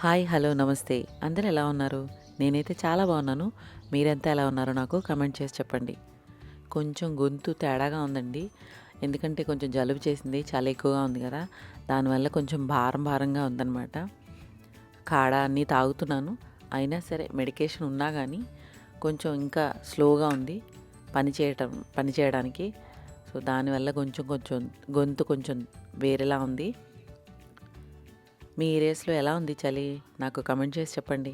Hi, hello, నమస్తే. అందరూ ఎలా ఉన్నారు? నేనైతే చాలా బాగున్నాను. మీరంతా ఎలా ఉన్నారో నాకు కమెంట్ చేసి చెప్పండి. కొంచెం గొంతు తేడాగా ఉందండి. ఎందుకంటే కొంచెం జలుబు చేసింది. చలి ఎక్కువగా ఉంది కదా! దానివల్ల కొంచెం భారంగా ఉందన్నమాట. కాడా అన్నీ తాగుతున్నాను. అయినా సరే మెడికేషన్ ఉన్నా కానీ కొంచెం ఇంకా స్లోగా ఉంది పని చేయడానికి. సో, దానివల్ల కొంచెం గొంతు కొంచెం వేరేలా ఉంది. మీ ఏరియాస్లో ఎలా ఉంది చలి? నాకు కమెంట్ చేసి చెప్పండి.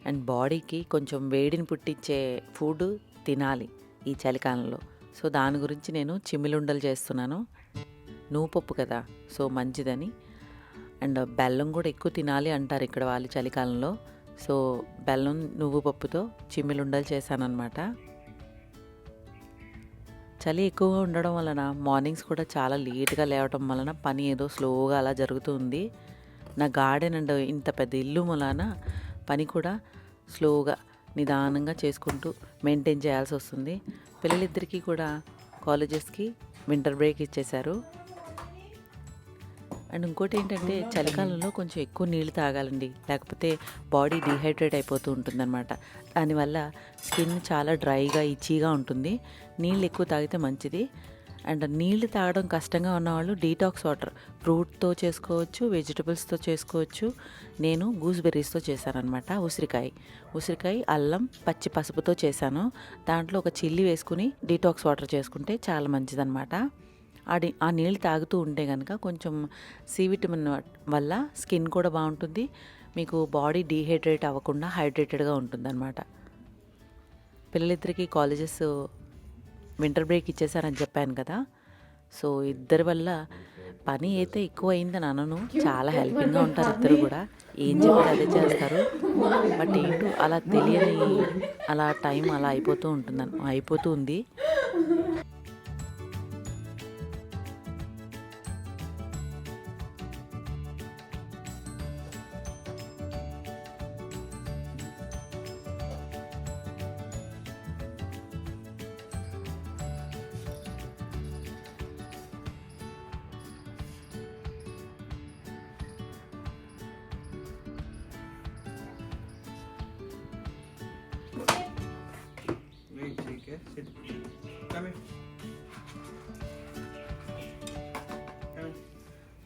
అండ్ బాడీకి కొంచెం వేడిని పుట్టించే ఫుడ్ తినాలి ఈ చలికాలంలో. సో, దాని గురించి నేను చిమ్మిలుండలు చేస్తున్నాను. నువ్వుపప్పు కదా, సో మంచిదని. అండ్ బెల్లం కూడా ఎక్కువ తినాలి అంటారు ఇక్కడ వాళ్ళు చలికాలంలో. సో, బెల్లం నువ్వు పప్పుతో చిమ్మిలుండలు చేశానన్నమాట. చలి ఎక్కువగా ఉండడం వలన మార్నింగ్స్ కూడా చాలా లేట్గా లేవటం వలన పని ఏదో స్లోగా అలా జరుగుతుంది. నా గార్డెన్ అండ్ ఇంత పెద్ద ఇల్లు వలన పని కూడా స్లోగా నిదానంగా చేసుకుంటూ మెయింటైన్ చేయాల్సి వస్తుంది. పిల్లలిద్దరికీ కూడా కాలేజెస్కి వింటర్ బ్రేక్ ఇచ్చేశారు. అండ్ ఇంకోటి ఏంటంటే చలికాలంలో కొంచెం ఎక్కువ నీళ్ళు తాగాలండి, లేకపోతే బాడీ డీహైడ్రేట్ అయిపోతూ ఉంటుందన్నమాట. దానివల్ల స్కిన్ చాలా డ్రైగా ఇచ్చీగా ఉంటుంది. నీళ్ళు ఎక్కువ తాగితే మంచిది. అండ్ నీళ్ళు తాగడం కష్టంగా ఉన్నవాళ్ళు డీటాక్స్ వాటర్ ఫ్రూట్తో చేసుకోవచ్చు, వెజిటబుల్స్తో చేసుకోవచ్చు. నేను గూస్బెర్రీస్తో చేశానమాట. ఉసిరికాయ, అల్లం, పచ్చి పసుపుతో చేశాను. దాంట్లో ఒక చిల్లి వేసుకుని డీటాక్స్ వాటర్ చేసుకుంటే చాలా మంచిదన్నమాట. ఆ నీళ్ళు తాగుతూ ఉంటే కనుక కొంచెం సి విటమిన్ వల్ల స్కిన్ కూడా బాగుంటుంది. మీకు బాడీ డీహైడ్రేట్ అవ్వకుండా హైడ్రేటెడ్గా ఉంటుందన్నమాట. పిల్లలిద్దరికీ కాలేజెస్ వింటర్ బ్రేక్ ఇచ్చేసారని చెప్పాను కదా. సో, ఇద్దరి వల్ల పని అయితే ఎక్కువ అయిందని అనను, చాలా హెల్పింగ్గా ఉంటారు ఇద్దరు కూడా. ఏం చెప్పారు అదే చేస్తారు. బట్ ఏంటో అలా తెలియని అలా టైం అలా అయిపోతూ ఉంది.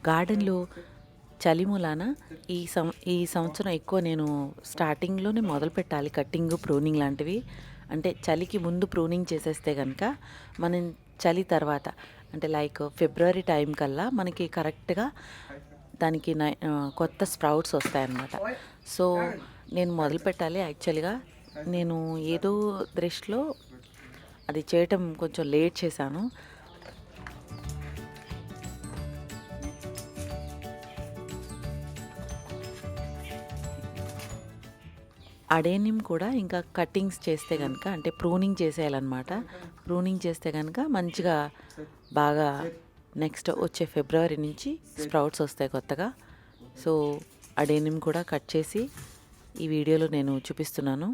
గార్డెన్లో చలి మూలాన ఈ సంవత్సరం ఎక్కువ నేను స్టార్టింగ్లోనే మొదలు పెట్టాలి కట్టింగ్, ప్రూనింగ్ లాంటివి. అంటే చలికి ముందు ప్రూనింగ్ చేసేస్తే కనుక మనం చలి తర్వాత అంటే లైక్ ఫిబ్రవరి టైం కల్లా మనకి కరెక్ట్గా దానికి కొత్త స్ప్రౌట్స్ వస్తాయన్నమాట. సో, నేను మొదలు పెట్టాలి. యాక్చువల్గా నేను ఏదో దృష్టిలో అది చేయటం కొంచెం లేట్ చేశాను. అడేనియం కూడా ఇంకా కట్టింగ్స్ చేస్తే కనుక అంటే ప్రూనింగ్ చేసేయాలన్నమాట. ప్రూనింగ్ చేస్తే కనుక మంచిగా బాగా నెక్స్ట్ వచ్చే ఫిబ్రవరి నుంచి స్ప్రౌట్స్ వస్తాయి కొత్తగా. సో, అడేనియం కూడా కట్ చేసి ఈ వీడియోలో నేను చూపిస్తున్నాను.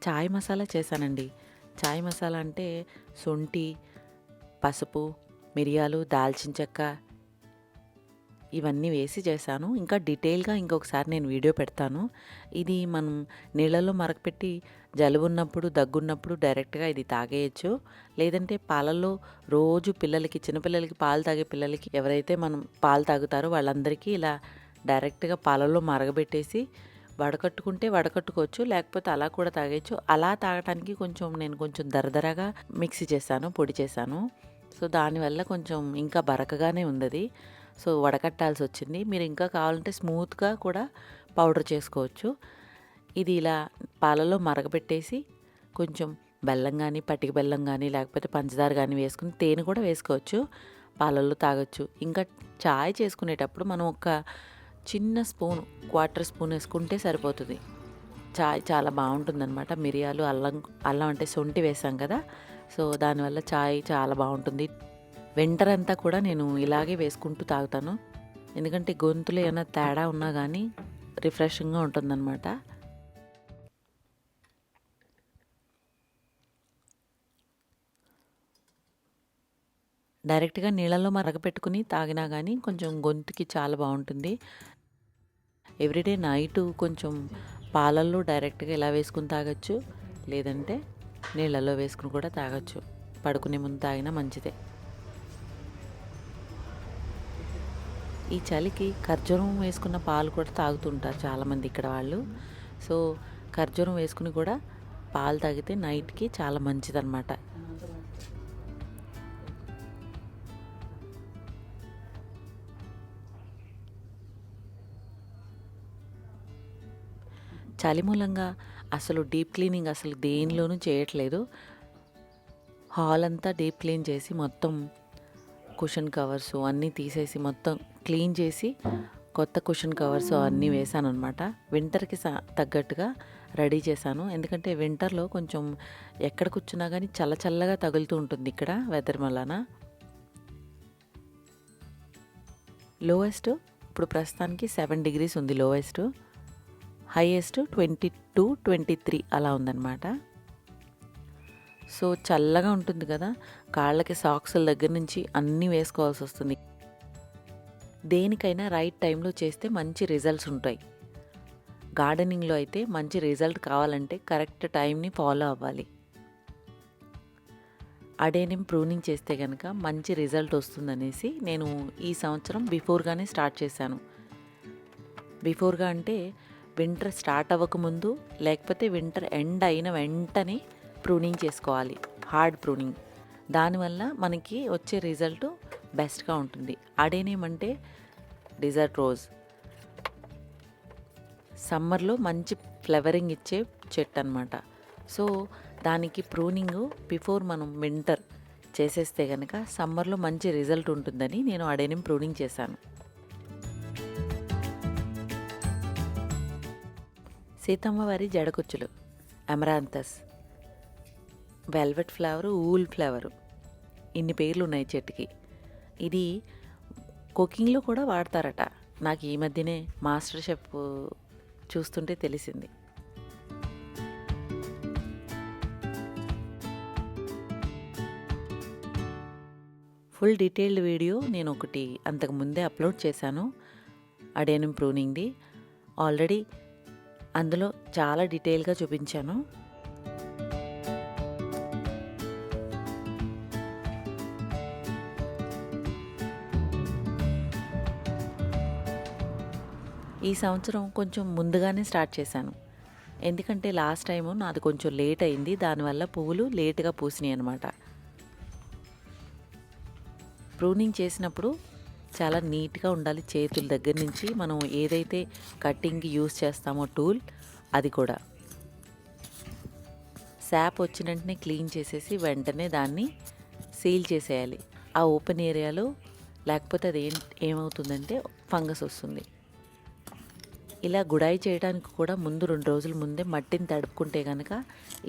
చాయ్ మసాలా చేశానండి. చాయ్ మసాలా అంటే శొంఠి, పసుపు, మిరియాలు, దాల్చిన చెక్క ఇవన్నీ వేసి చేశాను. ఇంకా డీటెయిల్గా ఇంకొకసారి నేను వీడియో పెడతాను. ఇది మనం నీళ్ళలో మరగపెట్టి జలుబు ఉన్నప్పుడు, దగ్గున్నప్పుడు డైరెక్ట్గా ఇది తాగేయచ్చు. లేదంటే పాలల్లో రోజు చిన్నపిల్లలకి, పాలు తాగే పిల్లలకి ఎవరైతే మనం పాలు తాగుతారో వాళ్ళందరికీ ఇలా డైరెక్ట్గా పాలల్లో మరగబెట్టేసి వడకట్టుకుంటే వడకట్టుకోవచ్చు, లేకపోతే అలా కూడా తాగేయచ్చు. అలా తాగడానికి నేను కొంచెం దరదరగా మిక్సీ చేశాను, పొడి చేశాను. సో, దానివల్ల కొంచెం ఇంకా బరకగానే ఉంది. సో, వడకట్టాల్సి వచ్చింది. మీరు ఇంకా కావాలంటే స్మూత్గా కూడా పౌడర్ చేసుకోవచ్చు. ఇది ఇలా పాలలో మరగబెట్టేసి కొంచెం బెల్లం కానీ, పటిక బెల్లం కానీ, లేకపోతే పంచదార కానీ వేసుకుని తేనె కూడా వేసుకోవచ్చు, పాలల్లో తాగొచ్చు. ఇంకా చాయ్ చేసుకునేటప్పుడు మనం ఒక చిన్న స్పూన్, 1/4 స్పూన్ వేసుకుంటే సరిపోతుంది. చాయ్ చాలా బాగుంటుందన్నమాట. మిరియాలు, అల్లం అంటే శొంఠి వేసాం కదా. సో, దానివల్ల చాయ్ చాలా బాగుంటుంది. వింటర్ అంతా కూడా నేను ఇలాగే వేసుకుంటూ తాగుతాను. ఎందుకంటే గొంతులో ఏమైనా తేడా ఉన్నా కానీ రిఫ్రెషింగ్గా ఉంటుందన్నమాట. డైరెక్ట్‌గా నీళ్ళలో మరగపెట్టుకుని తాగినా గానీ కొంచెం గొంతుకి చాలా బావుంటుంది. ఎవ్రీడే నైటు కొంచెం పాలల్లో డైరెక్ట్‌గా ఇలా వేసుకొని తాగొచ్చు. లేదంటే నీళ్ళల్లో వేసుకొని కూడా తాగొచ్చు. పడుకునే ముందు తాగినా మంచిదే. ఈ చలికి ఖర్జూరం వేసుకున్న పాలు కూడా తాగుతుంటారు చాలామంది ఇక్కడ వాళ్ళు. సో ఖర్జూరం వేసుకుని కూడా పాలు తాగితే నైట్‌కి చాలా మంచిదన్నమాట. చలి మూలంగా అసలు డీప్ క్లీనింగ్ అసలు దేనిలోనూ చేయట్లేదు. హాల్ అంతా డీప్ క్లీన్ చేసి మొత్తం కుషన్ కవర్స్ అన్నీ తీసేసి మొత్తం క్లీన్ చేసి కొత్త కుషన్ కవర్స్ అన్నీ వేసానన్నమాట. వింటర్‌కి తగ్గట్టుగా రెడీ చేశాను. ఎందుకంటే వింటర్‌లో కొంచెం ఎక్కడ కూర్చున్నా కానీ చల్లగా తగులుతూ ఉంటుంది ఇక్కడ వెదర్ వలన. లోయెస్ట్ ఇప్పుడు ప్రస్తుతానికి 7 degrees ఉంది లోయెస్ట్. హైయెస్ట్ 22, 23 అలా ఉందన్నమాట. సో చల్లగా ఉంటుంది కదా, కాళ్ళకి సాక్సుల దగ్గర నుంచి అన్నీ వేసుకోవాల్సి వస్తుంది. దేనికైనా రైట్ టైంలో చేస్తే మంచి రిజల్ట్స్ ఉంటాయి. గార్డెనింగ్లో అయితే మంచి రిజల్ట్ కావాలంటే కరెక్ట్ టైంని ఫాలో అవ్వాలి. అడేనియం ప్రూనింగ్ చేస్తే కనుక మంచి రిజల్ట్ వస్తుందనేసి నేను ఈ సంవత్సరం బిఫోర్గానే స్టార్ట్ చేశాను. బిఫోర్గా అంటే వింటర్ స్టార్ట్ అవ్వకముందు, లేకపోతే వింటర్ ఎండ్ అయిన వెంటనే ప్రూనింగ్ చేసుకోవాలి, హార్డ్ ప్రూనింగ్. దానివల్ల మనకి వచ్చే రిజల్ట్ బెస్ట్గా ఉంటుంది. అడేనియం అంటే డిజర్ట్ రోజ్, సమ్మర్లో మంచి ఫ్లవరింగ్ ఇచ్చే చెట్టు అన్నమాట. సో దానికి ప్రూనింగ్ బిఫోర్ మనం వింటర్ చేసేస్తే కనుక సమ్మర్లో మంచి రిజల్ట్ ఉంటుందని నేను అడేనియం ప్రూనింగ్ చేశాను. సీతమ్మ వారి జడకుచ్చులు, అమరాంతస్, వెల్వెట్ ఫ్లవరు, ఊల్ ఫ్లవరు, ఇన్ని పేర్లు ఉన్నాయి చెట్టుకి. ఇది కుకింగ్లో కూడా వాడతారట. నాకు ఈ మధ్యనే మాస్టర్ షెఫ్ చూస్తుంటే తెలిసింది. ఫుల్ డీటెయిల్డ్ వీడియో నేను ఒకటి అంతకు ముందే అప్లోడ్ చేశాను అడేనియం ప్రూనింగ్ది. ఆల్రెడీ అందులో చాలా డీటెయిల్గా చూపించాను. ఈ సంవత్సరం కొంచెం ముందుగానే స్టార్ట్ చేశాను. ఎందుకంటే లాస్ట్ టైము నాది కొంచెం లేట్ అయింది. దానివల్ల పువ్వులు లేటుగా పూసినాయి అన్నమాట. ప్రూనింగ్ చేసినప్పుడు చాలా నీట్గా ఉండాలి. చేతుల దగ్గర నుంచి మనం ఏదైతే కటింగ్కి యూస్ చేస్తామో టూల్, అది కూడా శాప్ వచ్చిన వెంటనే క్లీన్ చేసేసి వెంటనే దాన్ని సీల్ చేసేయాలి ఆ ఓపెన్ ఏరియాలో. లేకపోతే అది ఏమవుతుందంటే ఫంగస్ వస్తుంది. ఇలా గుడాయి చేయడానికి కూడా ముందు 2 రోజుల ముందే మట్టిని తడుపుకుంటే కనుక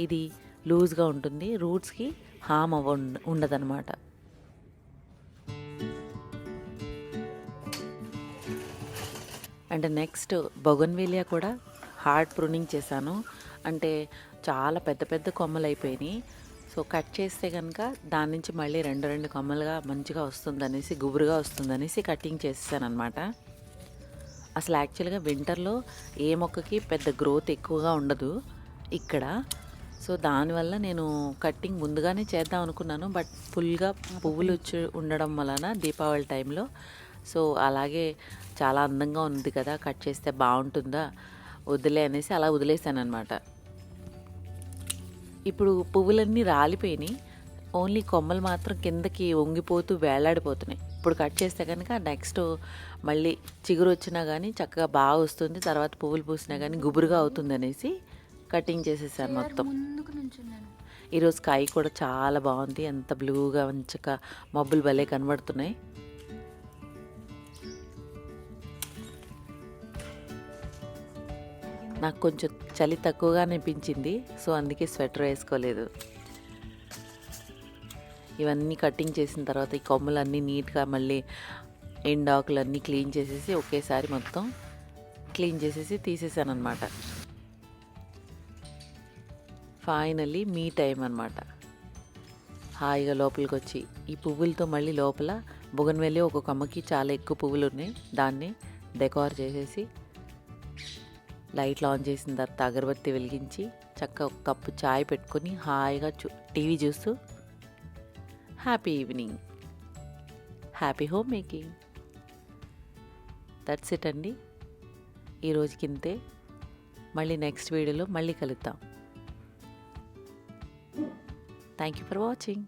ఇది లూజ్గా ఉంటుంది, రూట్స్కి హామ్ ఉండదన్నమాట. అండ్ నెక్స్ట్ బొగన్విలియా కూడా హార్డ్ ప్రూనింగ్ చేశాను. అంటే చాలా పెద్ద పెద్ద కొమ్మలు అయిపోయినాయి. సో కట్ చేస్తే కనుక దాని నుంచి మళ్ళీ 2 కొమ్మలుగా మంచిగా వస్తుందనేసి, గుబురుగా వస్తుందనేసి కటింగ్ చేసేసాను అనమాట. అసలు యాక్చువల్గా వింటర్లో ఏ మొక్కకి పెద్ద గ్రోత్ ఎక్కువగా ఉండదు ఇక్కడ. సో దానివల్ల నేను కట్టింగ్ ముందుగానే చేద్దాం అనుకున్నాను. బట్ ఫుల్గా పువ్వులు వచ్చి ఉండడం వలన దీపావళి టైంలో, సో అలాగే చాలా అందంగా ఉంది కదా, కట్ చేస్తే బాగుంటుందా వదిలే అనేసి అలా వదిలేసాను అనమాట. ఇప్పుడు పువ్వులన్నీ రాలిపోయినాయి, ఓన్లీ కొమ్మలు మాత్రం కిందకి వంగిపోతూ వేలాడిపోతున్నాయి. ఇప్పుడు కట్ చేస్తే కనుక నెక్స్ట్ మళ్ళీ చిగురు వచ్చినా కానీ చక్కగా బాగా వస్తుంది, తర్వాత పువ్వులు పూసినా కానీ గుబురుగా అవుతుంది అనేసి కటింగ్ చేసేసాను మొత్తం. ఈరోజు స్కై కూడా చాలా బాగుంది, ఎంత బ్లూగా మంచిగా మబ్బులు భలే కనబడుతున్నాయి. నాకు కొంచెం చలి తక్కువగా అనిపించింది, సో అందుకే స్వెటర్ వేసుకోలేదు. ఇవన్నీ కటింగ్ చేసిన తర్వాత ఈ కొమ్మలన్నీ నీట్గా మళ్ళీ ఎండాకులన్నీ క్లీన్ చేసేసి ఒకేసారి మొత్తం క్లీన్ చేసేసి తీసేసాను అనమాట. ఫైనల్లీ మీ టైం అనమాట. హాయిగా లోపలికొచ్చి ఈ పువ్వులతో మళ్ళీ లోపల బొగన్వెల్లి ఒక కొమ్మకి చాలా ఎక్కువ పువ్వులు ఉన్నాయి, దాన్ని డెకార్ చేసేసి లైట్లు ఆన్ చేసిన తర్వాత అగరబత్తి వెలిగించి చక్కగా ఒక కప్పు చాయ్ పెట్టుకొని హాయిగా టీవీ చూస్తూ happy evening, happy home making. That's it అండి. ఈరోజుకి ఇంతే. మళ్ళీ నెక్స్ట్ వీడియోలో మళ్ళీ కలుద్దాం. Thank you for watching.